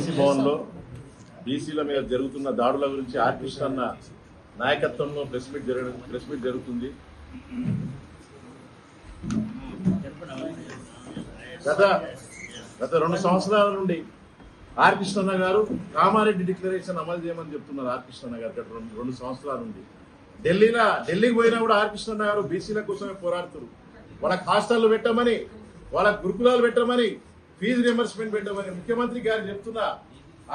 BC భవన్లో బీసీల మీద జరుగుతున్న దాడుల గురించి ఆర్ కృష్ణన్న నాయకత్వంలో ప్రెస్ మీట్ జరుగుతుంది. గత 2 సంవత్సరాల నుండి ఆర్ కృష్ణన్న గారు కామారెడ్డి డిక్లరేషన్ అమలు చేయమని చెప్తున్నారు. ఆర్ కృష్ణన్న గారు గత 2 సంవత్సరాల నుండి ఢిల్లీకి పోయినా కూడా ఆర్ కృష్ణన్న గారు బీసీల కోసమే పోరాడుతారు. వాళ్ళకి హాస్టళ్లు పెట్టమని, వాళ్ళకి గురుకులాలు పెట్టమని, ఫీజు రియంబర్స్మెంట్ పెట్టమని ముఖ్యమంత్రి గారు చెప్తున్నా.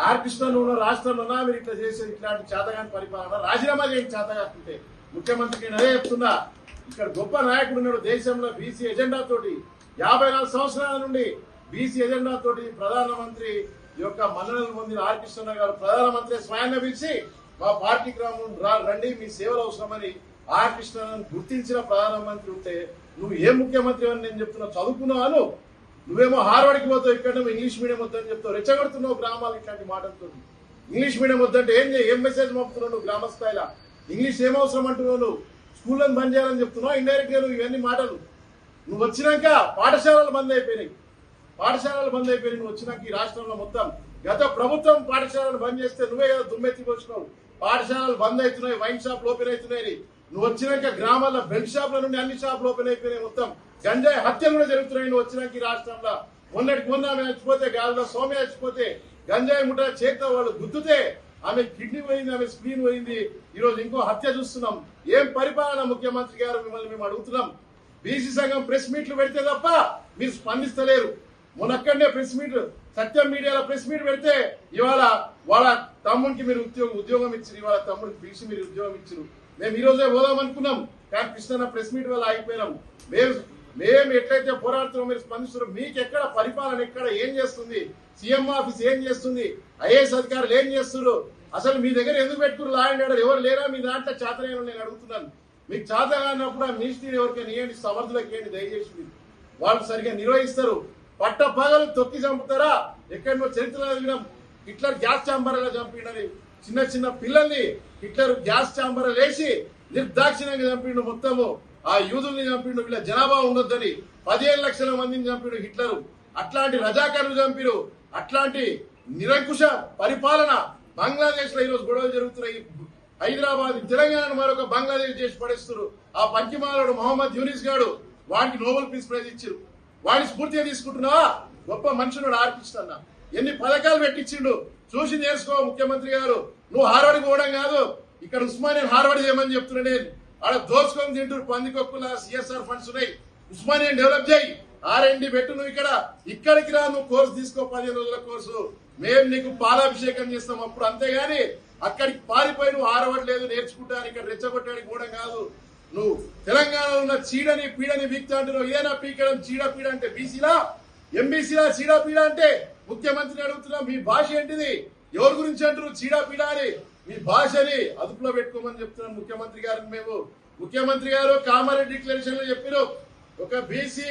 ఆర్ కృష్ణన్న ఉన్న రాష్ట్రంలోనా మీరు ఇట్లా చేసేది ఇట్లాంటి చేతగాని పరిపాలన రాజీనామా చేయని చేత కాకుంటే ముఖ్యమంత్రికి నేను అదే చెప్తున్నా. ఇక్కడ గొప్ప నాయకుడు ఉన్నాడు దేశంలో బీసీ ఎజెండా తోటి 54 సంవత్సరాల నుండి బీసీ ఎజెండా తోటి ప్రధానమంత్రి యొక్క మన్ననలు పొందిన ఆర్ కృష్ణన్న గారు ప్రధానమంత్రి స్వయంగా పిలిచి మా పార్టీకి రండి, మీ సేవలు అవసరమని ఆర్ కృష్ణను గుర్తించిన ప్రధానమంత్రి ఉంటే నువ్వు ఏ ముఖ్యమంత్రి అని నేను చెప్తున్నా. చదువుకున్నావు, నువ్వేమో హార్వర్డ్కి పోతావు, ఇక్కడ నువ్వు ఇంగ్లీష్ మీడియం వద్దని చెప్తావు, రెచ్చగొడుతున్నావు గ్రామాలు ఇట్లాంటి మాటలతో. ఇంగ్లీష్ మీడియం వద్దంటే ఏం మెసేజ్ పంపుతున్నావు నువ్వు గ్రామ స్థాయిలో? ఇంగ్లీష్ ఏమవసరం అంటున్నావు? నువ్వు స్కూళ్ళని బంద్ చేయాలని చెప్తున్నావు. ఇండైరెక్ట్ గా నువ్వు ఇవన్నీ మాటలు. నువ్వు వచ్చినాక పాఠశాలలు బంద్ అయిపోయినాయి. నువ్వు వచ్చినాక ఈ రాష్ట్రంలో మొత్తం గత ప్రభుత్వం పాఠశాలలు బంద్ చేస్తే నువ్వే కదా దుమ్మెత్తి వచ్చినావు. పాఠశాలలు బంద్ అవుతున్నాయి, వైన్ షాప్లు ఓపెన్ అవుతున్నాయి. నువ్వు వచ్చినాక గ్రామాల్లో బెల్ట్ షాప్ల నుండి అన్ని షాపులు ఓపెన్ అయిపోయినాయి. మొత్తం గంజాయి హత్యలు కూడా జరుగుతున్నాయి. నువ్వు వచ్చినాక ఈ రాష్ట్రంలో మొన్న ఆమె చచ్చిపోతే, గాలిలో సోమ్య చచ్చిపోతే, గంజాయి ముఠా చేత వాళ్ళు గుద్దుతే ఆమె కిడ్నీ పోయింది, ఆమె స్క్రీన్ పోయింది. ఈ రోజు ఇంకో హత్య చూస్తున్నాం. ఏం పరిపాలన ముఖ్యమంత్రి గారు? మిమ్మల్ని మేము అడుగుతున్నాం. బీసీ సంఘం ప్రెస్ మీట్లు పెడితే తప్ప మీరు స్పందిస్తలేరు. మొన్నక్కడనే ప్రెస్ మీట్, సత్యం మీడియాలో ప్రెస్ మీట్ పెడితే ఇవాళ వాళ్ళ తమ్ముడికి మీరు ఉద్యోగం ఇచ్చారు, ఇవాళ తమ్ముడికి బీసీ మీరు ఉద్యోగం ఇచ్చారు. మేము ఈ రోజే పోదాం అనుకున్నాం, కానీ కృష్ణ ప్రెస్ మీట్ వల్ల ఆగిపోయినాం. మేము ఎట్లయితే పోరాడుతున్నాం మీరు స్పందిస్తున్నాం. మీకు ఎక్కడ పరిపాలన, ఎక్కడ ఏం చేస్తుంది? సీఎం ఆఫీస్ ఏం చేస్తుంది? ఐఏఎస్ అధికారులు ఏం చేస్తున్నారు? అసలు మీ దగ్గర ఎందుకు పెట్టుకున్నారు? లా అండ్ ఆర్డర్ ఎవరు లేరా మీ దాంట్లో? చేతనైనా నేను అడుగుతున్నాను. మీకు చేత కానప్పుడు ఆ మినిస్ట్రీ ఎవరికైనా ఇవ్వండి, సమర్థులకు ఇవ్వండి దయచేసి. మీరు వాళ్ళు సరిగ్గా నిర్వహిస్తారు. పట్ట పగలు తొక్కి చంపుతారా? ఎక్కడో చరిత్రలో చదివినాం, హిట్లర్ గ్యాస్ ఛాంబర్లో చంపిడని. చిన్న పిల్లల్ని హిట్లర్ గ్యాస్ ఛాంబర్ వేసి నిర్దాక్షిణ్యంగా చంపిండు. మొత్తము ఆ యూదుల్ని చంపిండు. వీళ్ళ జనాభా ఉండొద్దని 15 లక్షల మందిని చంపిండు హిట్లర్. అట్లాంటి రజాకారులు చంపిరు. అట్లాంటి నిరంకుశ పరిపాలన బంగ్లాదేశ్ లో ఈరోజు గొడవలు జరుగుతున్నాయి. హైదరాబాద్, తెలంగాణ మరొక బంగ్లాదేశ్ చేసి పడేస్తారు. ఆ పంకిమాలుడు మొహమ్మద్ యూనిస్ గాడు, వాడికి నోబెల్ పీస్ ప్రైజ్ ఇచ్చారు. వాడిని స్ఫూర్తిగా తీసుకుంటున్నావా? గొప్ప మనుషుడు ఆర్ కృష్ణన్న ఎన్ని పథకాలు పెట్టించిండు చూసి నేర్చుకో ముఖ్యమంత్రి గారు. నువ్వు హార్వర్డ్కి పోవడం కాదు, ఇక్కడ ఉస్మానియన్ హార్వర్డ్ చేయమని చెప్తున్నా. నేను ఆడ దోచుకొని తింటూ పందికొక్కుల సిఎస్ఆర్ ఫండ్స్ ఉన్నాయి. ఉస్మానియన్ డెవలప్ చేయి, R&D పెట్టు. నువ్వు ఇక్కడికి రా, నువ్వు కోర్సు తీసుకో, 15 రోజుల కోర్సు. మేము నీకు పాలాభిషేకం చేస్తాం అప్పుడు, అంతేగాని అక్కడికి పారిపోయి నువ్వు హార్వర్డ్ లేదు నేర్చుకుంటాను ఇక్కడ రెచ్చగొట్టడానికి పోవడం కాదు. నువ్వు తెలంగాణలో ఉన్న చీడని పీడని వీక్తా అంటున్నావు. ఏదైనా పీకడం చీడ పీడ అంటే బీసీలా, ఎంబీసీలా చీడ పీడ అంటే? ముఖ్యమంత్రిని అడుగుతున్నా, మీ భాష ఏంటిది? ఎవరి గురించి అంటారు చీడా పీడ అని? మీ భాషని అదుపులో పెట్టుకోమని చెప్తున్నాను ముఖ్యమంత్రి గారిని. మేము ముఖ్యమంత్రి గారు కామారెడ్డి డిక్లరేషన్ లో చెప్పారు, ఒక బీసీ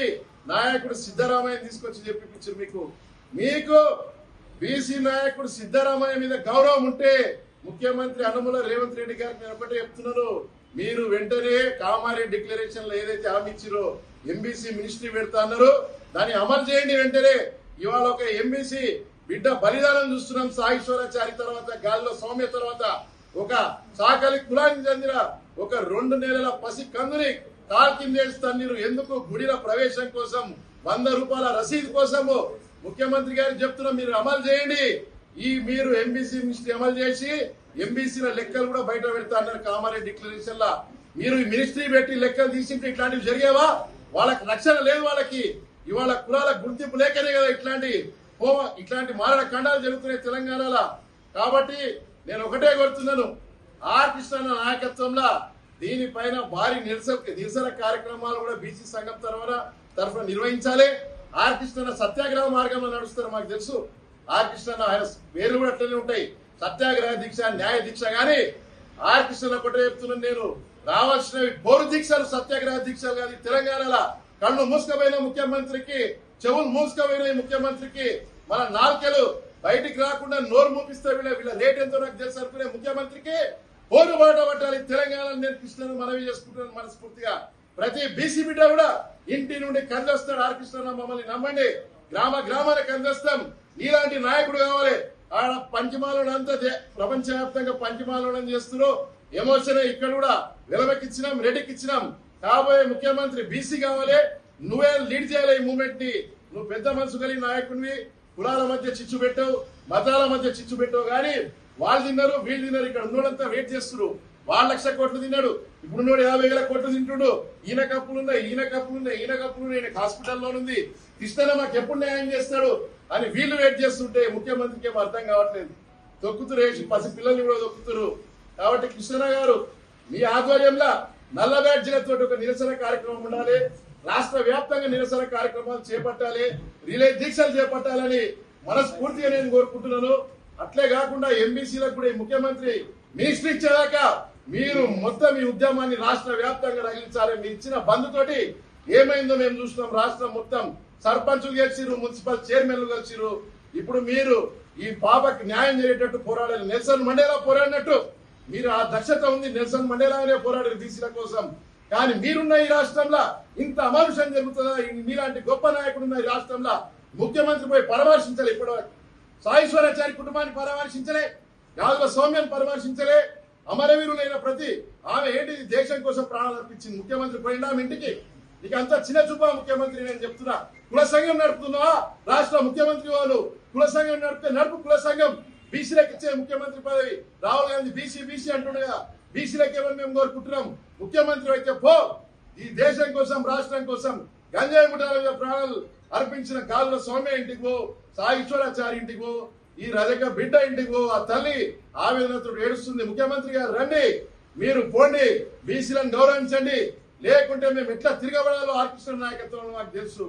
నాయకుడు సిద్ధరామయ్య తీసుకొచ్చి చెప్పించారు. మీకు బీసీ నాయకుడు సిద్ధరామయ్య మీద గౌరవం ఉంటే ముఖ్యమంత్రి అనుముల రేవంత్ రెడ్డి గారికి నేను ఒకటే చెప్తున్నాను, మీరు వెంటనే కామారెడ్డి డిక్లరేషన్ లో ఏదైతే హామీ ఇచ్చారో ఎంబీసీ మినిస్ట్రీ పెడతా అన్నారు, దాన్ని అమలు చేయండి వెంటనే. ఇవాళ ఒక ఎంబీసీ బిడ్డ బలిదానం చూస్తున్నాం. సాయిశ్వరాచారి తర్వాత, గాలిలో సౌమ్య తర్వాత, ఒక సాకలి కులానికి చెందిన ఒక 2 నెలల పసి కందుని కాల్ కిందేస్తారు. ఎందుకు? గుడిల ప్రవేశం కోసం 100 రూపాయల రసీదు కోసము. ముఖ్యమంత్రి గారికి చెప్తున్నాం, మీరు అమలు చేయండి. మీరు ఎంబీసీ మినిస్ట్రీ అమలు చేసి ఎంబీసీల లెక్కలు కూడా బయట పెడతా అన్నారు కామారెడ్డి డిక్లరేషన్ లా. మీరు ఈ మినిస్ట్రీ పెట్టి లెక్కలు తీసింటే ఇట్లాంటివి జరిగేవా? వాళ్ళకి రక్షణ లేదు. వాళ్ళకి ఇవాళ కులాల గుర్తింపు లేకనే కదా ఇట్లాంటి మారణ ఖండాలు జరుగుతున్నాయి తెలంగాణలో. కాబట్టి నేను ఒకటే కోరుతున్నాను, ఆర్ కృష్ణన్న నాయకత్వంలో దీనిపైన భారీ నిరసన కార్యక్రమాలు కూడా బీసీ సంఘం తరఫున నిర్వహించాలి. ఆర్ కృష్ణన్న సత్యాగ్రహ మార్గంలో నడుస్తారు మాకు తెలుసు. ఆర్ కృష్ణన్న ఆయన పేర్లు కూడా అట్లనే ఉంటాయి, సత్యాగ్రహ దీక్ష, న్యాయ దీక్ష. కానీ ఆర్ కృష్ణన్న ఒకటే చెప్తున్నాను, నేను రావాల్సినవి బోరు దీక్షలు, సత్యాగ్రహ దీక్షలు కాదు. తెలంగాణలో కళ్ళు మూసుకపోయిన ముఖ్యమంత్రికి, చెవులు మూసుకపోయిన ముఖ్యమంత్రికి, మన నాలుకలు బయటికి రాకుండా నోరు మూపిస్తే వీళ్ళ రేట్ ఎంతో నాకు తెలిసి అనుకునే ముఖ్యమంత్రికి పోరుబాట పట్టాలి. తెలంగాణ నేను కృష్ణను మనవి చేసుకుంటున్నాను మనస్ఫూర్తిగా. ప్రతి బీసీ బిడ్డ కూడా ఇంటి నుండి కందొస్తాడు ఆర్ కృష్ణ. మమ్మల్ని నమ్మండి, గ్రామానికి కందొస్తాం. నీలాంటి నాయకుడు కావాలి. ఆడ పంచమాలను అంతా ప్రపంచవ్యాప్తంగా పంచమాలను చేస్తున్నారు. ఎమోషన్ ఇక్కడ కూడా విలవకిచ్చినాం, రెడ్డికి ఇచ్చినాం. కాబోయే ముఖ్యమంత్రి బీసీ కావాలి, నువ్వే లీడ్ చేయాలి ఈ మూవ్మెంట్ ని. నువ్వు పెద్ద మనసు కలిగిన నాయకుడివి. కులాల మధ్య చిచ్చు పెట్టావు, మతాల మధ్య చిచ్చు పెట్టావు. కానీ వాళ్ళు తిన్నారు, వీళ్ళు తిన్నారు. ఇక్కడ ఉన్నోడంతా వెయిట్ చేస్తున్నారు. వాళ్ళు 1,00,000 కోట్లు తిన్నాడు, ఇప్పుడు 50,000 కోట్లు తింటుడు. ఈయన కప్పులున్నాయి, ఈయన కప్పులున్నాయి, ఈయన కప్పులున్నాయి, ఈయన హాస్పిటల్లో ఉంది. కృష్ణ మాకు ఎప్పుడు న్యాయం చేస్తాడు అని వీళ్ళు వెయిట్ చేస్తుంటే ముఖ్యమంత్రికి ఏమో అర్థం కావట్లేదు. తొక్కుతురు వేసి పసి పిల్లల్ని కూడా తొక్కుతురు. కాబట్టి కృష్ణ గారు మీ ఆధ్వర్యంలో నల్ల బ్యాడ్జీలతో ఒక నిరసన కార్యక్రమం ఉండాలి. రాష్ట్ర వ్యాప్తంగా నిరసన కార్యక్రమాలు చేపట్టాలి, రిలే దీక్షలు చేపట్టాలని మనస్ఫూర్తిగా నేను కోరుకుంటున్నాను. అట్లే కాకుండా ఎంబీసీలకు కూడా ముఖ్యమంత్రి మినిస్ట్రీ ఇచ్చేదాకా మీరు మొత్తం ఈ ఉద్యమాన్ని రాష్ట్ర వ్యాప్తంగా రగిలించాలి. మీరు ఇచ్చిన బంధుతోటి ఏమైందో మేము చూస్తున్నాం. రాష్ట్రం మొత్తం సర్పంచులు గెలిచిరు, మున్సిపల్ చైర్మన్లు గెలిచిరు. ఇప్పుడు మీరు ఈ పాపకి న్యాయం జరిగేటట్టు పోరాడాలి. నెల్సన్ మండేలా పోరాడినట్టు మీరు ఆ దక్షత ఉంది. నెల్సన్ మండేలానే పోరాడారు బీసీల కోసం. కానీ మీరున్న ఈ రాష్ట్రంలో ఇంత అమానుషం జరుగుతుందా? మీలాంటి గొప్ప నాయకుడు ఉన్న ఈ రాష్ట్రంలో ముఖ్యమంత్రి పోయి పరామర్శించాలి. ఇప్పటివరకు సాయేశ్వరాచారి కుటుంబాన్ని పరామర్శించలే, యాదవ సౌమ్యాన్ని పరామర్శించలే. అమరవీరులైన ప్రతి ఆమె ఏంటి దేశం కోసం ప్రాణాలు అర్పించింది. ముఖ్యమంత్రి పోయినా ఇంటికి నీకు అంతా చిన్న చూపా ముఖ్యమంత్రి. నేను చెప్తున్నా, కుల సంఘం నడుపుతున్నావా? రాష్ట్ర ముఖ్యమంత్రి వాళ్ళు కుల సంఘం నడిపితే నడుపు. కుల సంఘం బీసీలకు ఇచ్చే ముఖ్యమంత్రి పదవి. రాహుల్ గాంధీ బీసీ అంటుండగా బీసీలకు ఏమని మేము కోరుకుంటున్నాం? ముఖ్యమంత్రి అయితే పో. ఈ దేశం కోసం, రాష్ట్రం కోసం గంజాయి ముఠాల ప్రాణాలు అర్పించిన గాజుల సౌమ్య ఇంటికి పో, సాయేశ్వరాచారి ఇంటికి పో, ఈ రజక బిడ్డ ఇంటికి పో. ఆ తల్లి ఆవేదనతో ఏడుస్తుంది. ముఖ్యమంత్రి గారు రండి, మీరు పోండి, బీసీలను గౌరవించండి. లేకుంటే మేము ఎట్లా తిరగబడాలో ఆర్కృష్ణ నాయకత్వంలో మాకు తెలుసు.